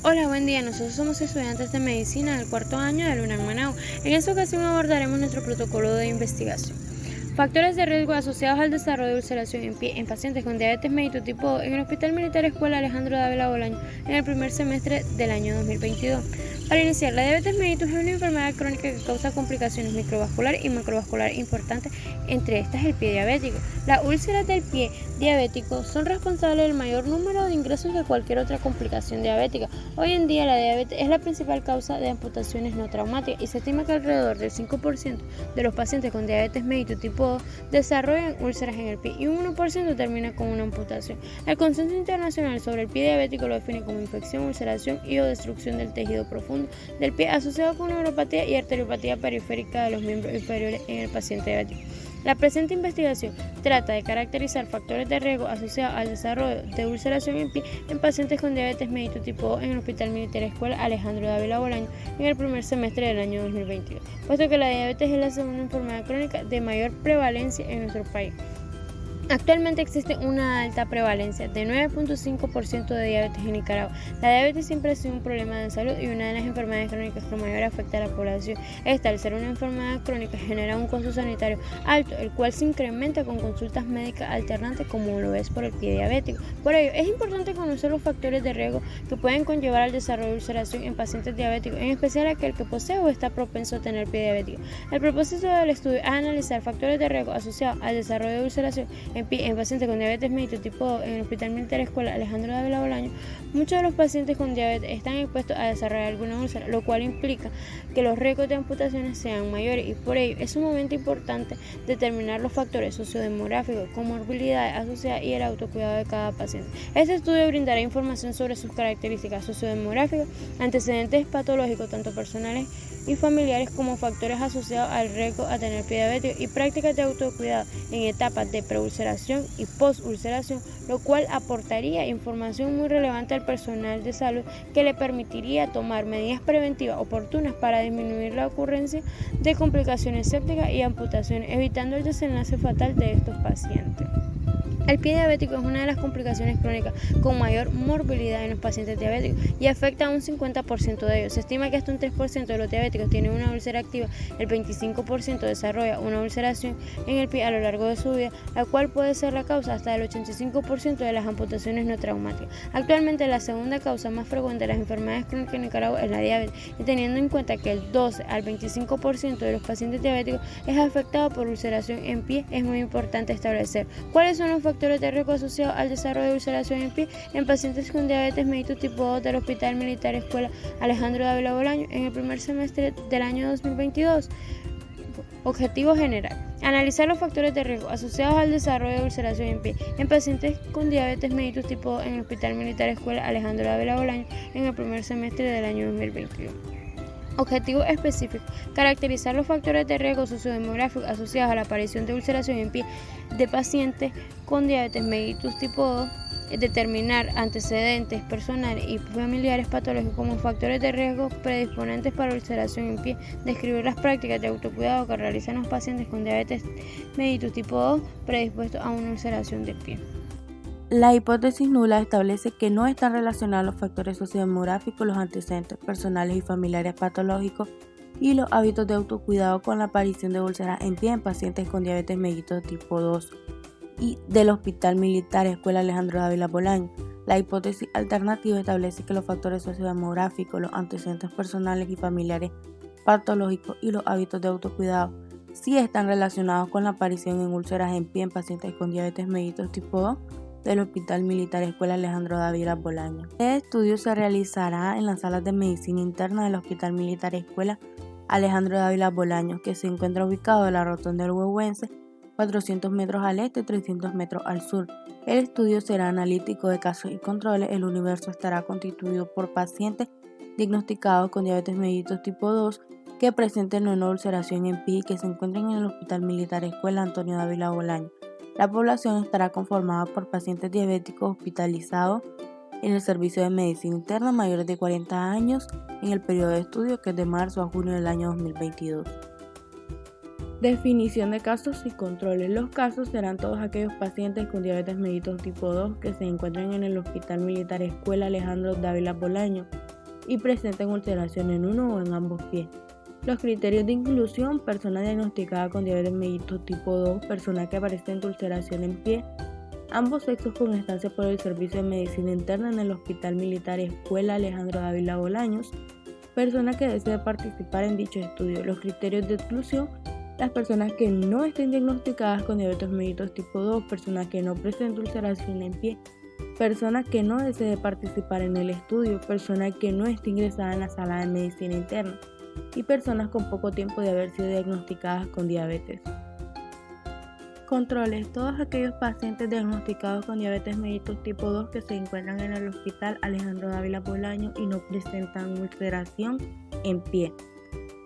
Hola, buen día. Nosotros somos estudiantes de medicina del cuarto año de la UNAM Manao. En esta ocasión abordaremos nuestro protocolo de investigación. Factores de riesgo asociados al desarrollo de ulceración en pie en pacientes con diabetes mellitus tipo 2 en el Hospital Militar Escuela Alejandro Dávila Bolaño en el primer semestre del año 2022. Para iniciar, la diabetes mellitus es una enfermedad crónica que causa complicaciones microvascular y macrovascular importantes, entre estas el pie diabético. Las úlceras del pie diabético son responsables del mayor número de ingresos que cualquier otra complicación diabética. Hoy en día la diabetes es la principal causa de amputaciones no traumáticas y se estima que alrededor del 5% de los pacientes con diabetes mellitus tipo 2 desarrollan úlceras en el pie y un 1% termina con una amputación. El Consenso Internacional sobre el pie diabético lo define como infección, ulceración y o destrucción del tejido profundo del pie asociado con neuropatía y arteriopatía periférica de los miembros inferiores en el paciente diabético. La presente investigación trata de caracterizar factores de riesgo asociados al desarrollo de ulceración en pie en pacientes con diabetes mellitus tipo 2 en el Hospital Militar Escuela Alejandro Dávila Bolaño en el primer semestre del año 2022, puesto que la diabetes es la segunda enfermedad crónica de mayor prevalencia en nuestro país. Actualmente existe una alta prevalencia de 9.5% de diabetes en Nicaragua. La diabetes siempre ha sido un problema de salud y una de las enfermedades crónicas que mayor afecta a la población. Esta, al ser una enfermedad crónica, genera un costo sanitario alto, el cual se incrementa con consultas médicas alternantes como lo es por el pie diabético. Por ello, es importante conocer los factores de riesgo que pueden conllevar al desarrollo de ulceración en pacientes diabéticos, en especial aquel que posee o está propenso a tener pie diabético. El propósito del estudio es analizar factores de riesgo asociados al desarrollo de ulceración en pacientes con diabetes mellitus tipo 2 en el Hospital Militar Escuela Alejandro Dávila Bolaño. Muchos de los pacientes con diabetes están expuestos a desarrollar alguna úlcera, lo cual implica que los riesgos de amputaciones sean mayores y por ello es sumamente importante determinar los factores sociodemográficos, comorbilidades asociadas y el autocuidado de cada paciente. Este estudio brindará información sobre sus características sociodemográficas, antecedentes patológicos tanto personales y familiares como factores asociados al riesgo a tener pie diabético y prácticas de autocuidado en etapas de preulceración y postulceración, lo cual aportaría información muy relevante al personal de salud que le permitiría tomar medidas preventivas oportunas para disminuir la ocurrencia de complicaciones sépticas y amputaciones, evitando el desenlace fatal de estos pacientes. El pie diabético es una de las complicaciones crónicas con mayor morbilidad en los pacientes diabéticos y afecta a un 50% de ellos. Se estima que hasta un 3% de los diabéticos tienen una úlcera activa, el 25% desarrolla una ulceración en el pie a lo largo de su vida, la cual puede ser la causa hasta del 85% de las amputaciones no traumáticas. Actualmente la segunda causa más frecuente de las enfermedades crónicas en Nicaragua es la diabetes, y teniendo en cuenta que el 12 al 25% de los pacientes diabéticos es afectado por ulceración en pie, es muy importante establecer cuáles son los factores de riesgo asociados al desarrollo de ulceración en pie en pacientes con diabetes mellitus tipo 2 del Hospital Militar Escuela Alejandro Dávila Bolaño en el primer semestre del año 2022. Objetivo general: analizar los factores de riesgo asociados al desarrollo de ulceración en pie en pacientes con diabetes mellitus tipo 2 en el Hospital Militar Escuela Alejandro Dávila Bolaño en el primer semestre del año 2022. Objetivo específico: caracterizar los factores de riesgo sociodemográficos asociados a la aparición de ulceración en pie de pacientes con diabetes mellitus tipo 2, determinar antecedentes personales y familiares patológicos como factores de riesgo predisponentes para ulceración en pie, describir las prácticas de autocuidado que realizan los pacientes con diabetes mellitus tipo 2 predispuestos a una ulceración de pie. La hipótesis nula establece que no están relacionados los factores sociodemográficos, los antecedentes personales y familiares patológicos y los hábitos de autocuidado con la aparición de úlceras en pie en pacientes con diabetes mellitus tipo 2 y del Hospital Militar Escuela Alejandro Dávila Bolaño. La hipótesis alternativa establece que los factores sociodemográficos, los antecedentes personales y familiares patológicos y los hábitos de autocuidado sí están relacionados con la aparición en úlceras en pie en pacientes con diabetes mellitus tipo 2 del Hospital Militar Escuela Alejandro Dávila Bolaño. Este estudio se realizará en las salas de medicina interna del Hospital Militar Escuela Alejandro Dávila Bolaño, que se encuentra ubicado en la Rotonda del Huehuense, 400 metros al este y 300 metros al sur. El estudio será analítico de casos y controles. El universo estará constituido por pacientes diagnosticados con diabetes mellitus tipo 2 que presenten una ulceración en pie y que se encuentren en el Hospital Militar Escuela Antonio Dávila Bolaño. La población estará conformada por pacientes diabéticos hospitalizados en el servicio de medicina interna mayores de 40 años en el periodo de estudio, que es de marzo a junio del año 2022. Definición de casos y controles. Los casos serán todos aquellos pacientes con diabetes mellitus tipo 2 que se encuentran en el Hospital Militar Escuela Alejandro Dávila Bolaño y presenten ulceración en uno o en ambos pies. Los criterios de inclusión: persona diagnosticada con diabetes mellitus tipo 2, persona que presenta ulceración en pie, ambos sexos con estancia por el Servicio de Medicina Interna en el Hospital Militar Escuela Alejandro Dávila Bolaños, persona que desee participar en dicho estudio. Los criterios de exclusión: las personas que no estén diagnosticadas con diabetes mellitus tipo 2, personas que no presenten ulceración en pie, persona que no desee participar en el estudio, persona que no esté ingresada en la sala de medicina interna y personas con poco tiempo de haber sido diagnosticadas con diabetes. Controles: todos aquellos pacientes diagnosticados con diabetes mellitus tipo 2 que se encuentran en el Hospital Alejandro Dávila Bolaños y no presentan ulceración en pie.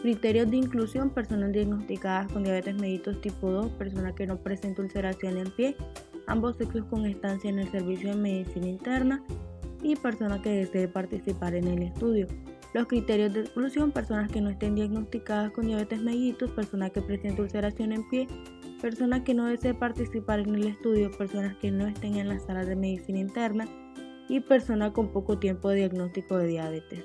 Criterios de inclusión: personas diagnosticadas con diabetes mellitus tipo 2, persona que no presenta ulceración en pie, ambos sexos con estancia en el Servicio de Medicina Interna y persona que desee participar en el estudio. Los criterios de exclusión: personas que no estén diagnosticadas con diabetes mellitus, persona que presente ulceración en pie, persona que no desee participar en el estudio, personas que no estén en las salas de medicina interna y persona con poco tiempo de diagnóstico de diabetes.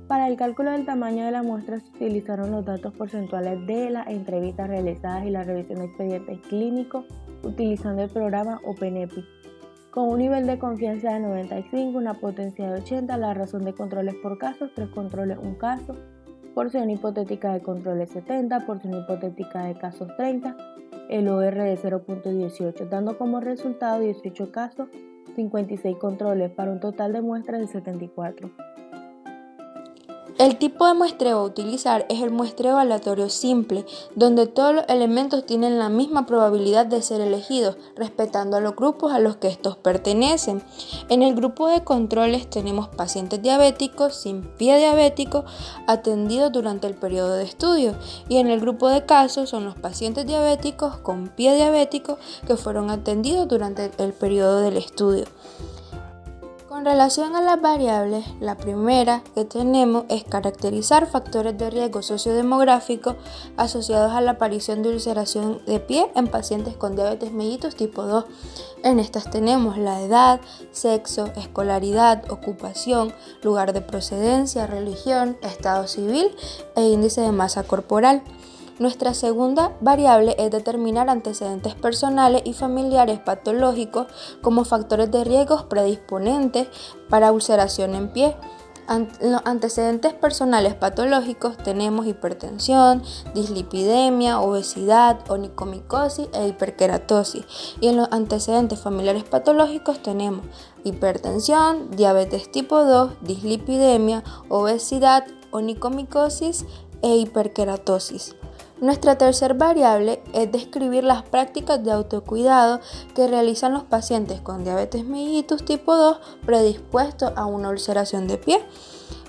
Para el cálculo del tamaño de la muestra se utilizaron los datos porcentuales de las entrevistas realizadas y la revisión de expedientes clínicos utilizando el programa OpenEpi. Con un nivel de confianza de 95, una potencia de 80, la razón de controles por casos: 3 controles, 1 caso, porción hipotética de controles 70, porción hipotética de casos 30, el OR de 0.18, dando como resultado 18 casos, 56 controles, para un total de muestras de 74. El tipo de muestreo a utilizar es el muestreo aleatorio simple, donde todos los elementos tienen la misma probabilidad de ser elegidos, respetando a los grupos a los que estos pertenecen. En el grupo de controles tenemos pacientes diabéticos sin pie diabético atendidos durante el periodo de estudio, y en el grupo de casos son los pacientes diabéticos con pie diabético que fueron atendidos durante el periodo del estudio. Con relación a las variables, la primera que tenemos es caracterizar factores de riesgo sociodemográfico asociados a la aparición de ulceración de pie en pacientes con diabetes mellitus tipo 2. En estas tenemos la edad, sexo, escolaridad, ocupación, lugar de procedencia, religión, estado civil e índice de masa corporal. Nuestra segunda variable es determinar antecedentes personales y familiares patológicos como factores de riesgo predisponentes para ulceración en pie. En los antecedentes personales patológicos tenemos hipertensión, dislipidemia, obesidad, onicomicosis e hiperkeratosis. Y en los antecedentes familiares patológicos tenemos hipertensión, diabetes tipo 2, dislipidemia, obesidad, onicomicosis e hiperkeratosis. Nuestra tercera variable es describir las prácticas de autocuidado que realizan los pacientes con diabetes mellitus tipo 2 predispuestos a una ulceración de pie.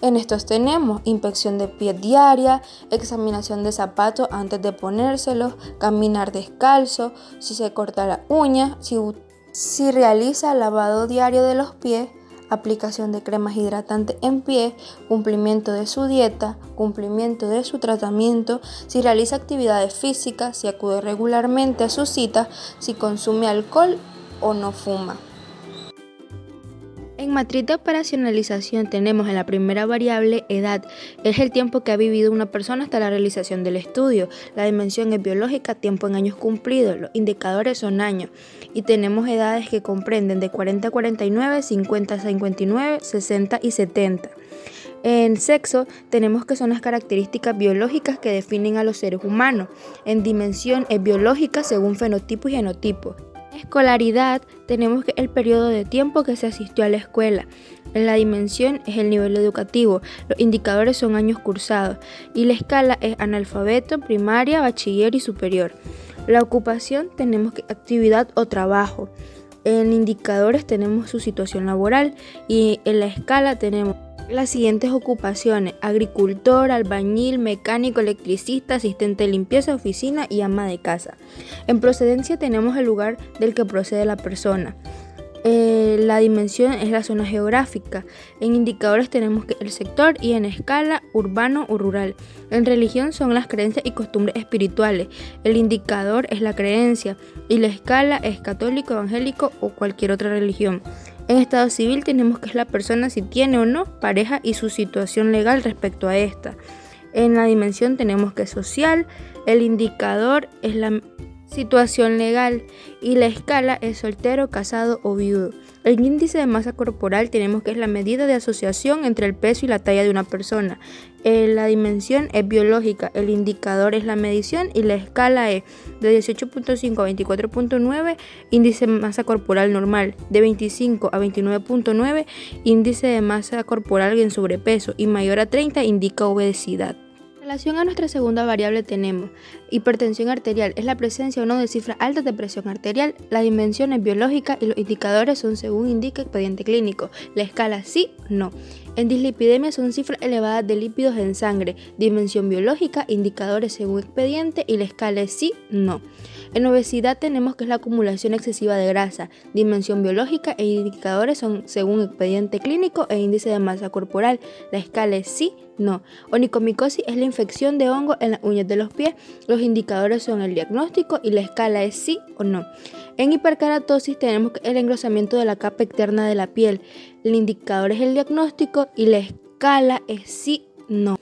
En estos tenemos inspección de pie diaria, examinación de zapatos antes de ponérselos, caminar descalzo, si se corta la uña, si realiza lavado diario de los pies, aplicación de cremas hidratantes en pie, cumplimiento de su dieta, cumplimiento de su tratamiento, si realiza actividades físicas, si acude regularmente a sus citas, si consume alcohol o no fuma. En matriz de operacionalización tenemos en la primera variable edad, es el tiempo que ha vivido una persona hasta la realización del estudio. La dimensión es biológica, tiempo en años cumplidos, los indicadores son años y tenemos edades que comprenden de 40 a 49, 50 a 59, 60 y 70. En sexo tenemos que son las características biológicas que definen a los seres humanos. En dimensión es biológica según fenotipo y genotipo. Escolaridad tenemos que el periodo de tiempo que se asistió a la escuela. En la dimensión es el nivel educativo, los indicadores son años cursados y la escala es analfabeto, primaria, bachiller y superior. La ocupación tenemos que actividad o trabajo. En indicadores tenemos su situación laboral y en la escala tenemos las siguientes ocupaciones: agricultor, albañil, mecánico, electricista, asistente de limpieza, oficina y ama de casa. En procedencia tenemos el lugar del que procede la persona. La dimensión es la zona geográfica. En indicadores tenemos que el sector y en escala urbano o rural. En religión son las creencias y costumbres espirituales. El indicador es la creencia y la escala es católico, evangélico o cualquier otra religión. En estado civil tenemos que es la persona si tiene o no pareja y su situación legal respecto a esta. En la dimensión tenemos que es social, el indicador es la situación legal y la escala es soltero, casado o viudo. El índice de masa corporal tenemos que es la medida de asociación entre el peso y la talla de una persona. La dimensión es biológica, el indicador es la medición y la escala es de 18.5 a 24.9, índice de masa corporal normal, de 25 a 29.9, índice de masa corporal en sobrepeso y mayor a 30 indica obesidad. En relación a nuestra segunda variable tenemos hipertensión arterial, es la presencia o no de cifras altas de presión arterial, la dimensión es biológica y los indicadores son según indica expediente clínico, la escala sí, no. En dislipidemia son cifras elevadas de lípidos en sangre, dimensión biológica, indicadores según expediente y la escala es sí, no. En obesidad tenemos que es la acumulación excesiva de grasa, dimensión biológica e indicadores son según expediente clínico e índice de masa corporal, la escala es sí, no. Onicomicosis es la infección de hongo en las uñas de los pies, los indicadores son el diagnóstico y la escala es sí o no. En hiperkeratosis tenemos el engrosamiento de la capa externa de la piel, el indicador es el diagnóstico y la escala es sí, no.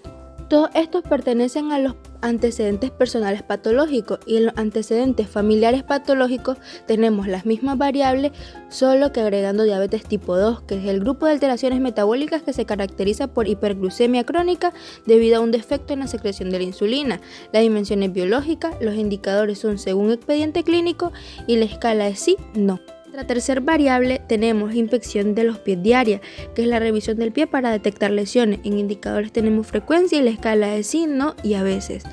Todos estos pertenecen a los antecedentes personales patológicos y en los antecedentes familiares patológicos tenemos las mismas variables, solo que agregando diabetes tipo 2, que es el grupo de alteraciones metabólicas que se caracteriza por hiperglucemia crónica debido a un defecto en la secreción de la insulina. La dimensión es biológica, los indicadores son según expediente clínico y la escala es sí, no. La tercera variable tenemos inspección de los pies diaria, que es la revisión del pie para detectar lesiones. En indicadores tenemos frecuencia y la escala es sí, no y a veces.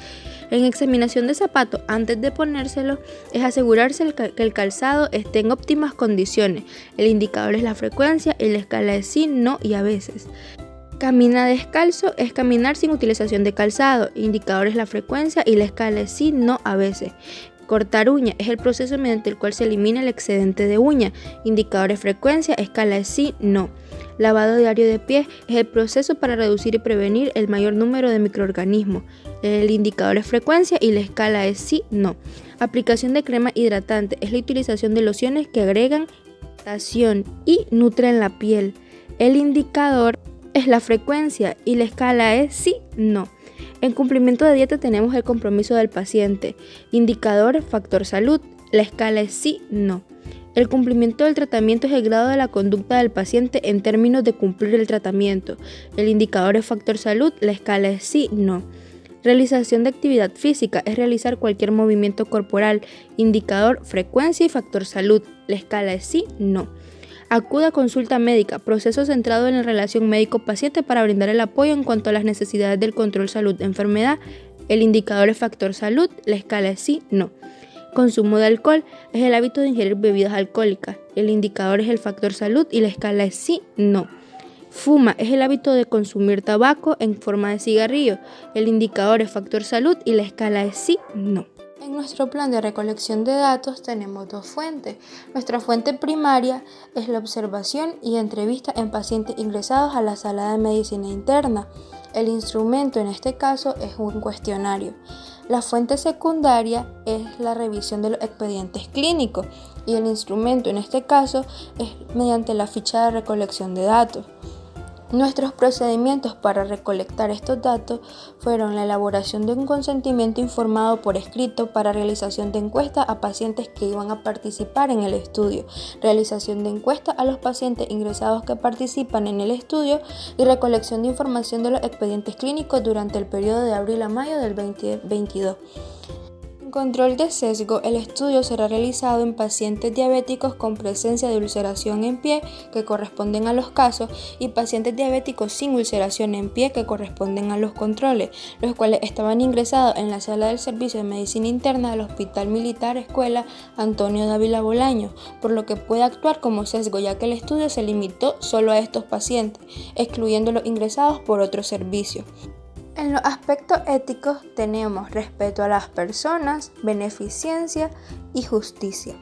En examinación de zapatos, antes de ponérselo, es asegurarse que el calzado esté en óptimas condiciones. El indicador es la frecuencia y la escala es sí, no y a veces. Camina descalzo es caminar sin utilización de calzado. Indicador es la frecuencia y la escala es sí, no a veces. Cortar uña es el proceso mediante el cual se elimina el excedente de uña. Indicadores frecuencia, escala es sí, no. Lavado diario de pies es el proceso para reducir y prevenir el mayor número de microorganismos. El indicador es frecuencia y la escala es sí, no. Aplicación de crema hidratante es la utilización de lociones que agregan hidratación y nutren la piel. El indicador es la frecuencia y la escala es sí, no. En cumplimiento de dieta tenemos el compromiso del paciente. Indicador, factor salud. La escala es sí, no. El cumplimiento del tratamiento es el grado de la conducta del paciente en términos de cumplir el tratamiento. El indicador es factor salud. La escala es sí, no. Realización de actividad física es realizar cualquier movimiento corporal. Indicador, frecuencia y factor salud. La escala es sí, no. Acuda a consulta médica, proceso centrado en la relación médico-paciente para brindar el apoyo en cuanto a las necesidades del control salud-enfermedad. El indicador es factor salud, la escala es sí, no. Consumo de alcohol es el hábito de ingerir bebidas alcohólicas. El indicador es el factor salud y la escala es sí, no. Fuma es el hábito de consumir tabaco en forma de cigarrillo. El indicador es factor salud y la escala es sí, no. En nuestro plan de recolección de datos tenemos dos fuentes. Nuestra fuente primaria es la observación y entrevista en pacientes ingresados a la sala de medicina interna. El instrumento en este caso es un cuestionario. La fuente secundaria es la revisión de los expedientes clínicos y el instrumento en este caso es mediante la ficha de recolección de datos. Nuestros procedimientos para recolectar estos datos fueron la elaboración de un consentimiento informado por escrito para realización de encuestas a pacientes que iban a participar en el estudio, realización de encuestas a los pacientes ingresados que participan en el estudio y recolección de información de los expedientes clínicos durante el periodo de abril a mayo del 2022. Control de sesgo, el estudio será realizado en pacientes diabéticos con presencia de ulceración en pie, que corresponden a los casos, y pacientes diabéticos sin ulceración en pie, que corresponden a los controles, los cuales estaban ingresados en la sala del servicio de medicina interna del Hospital Militar Escuela Antonio Dávila Bolaños, por lo que puede actuar como sesgo, ya que el estudio se limitó solo a estos pacientes, excluyendo los ingresados por otros servicios. En los aspectos éticos tenemos respeto a las personas, beneficencia y justicia.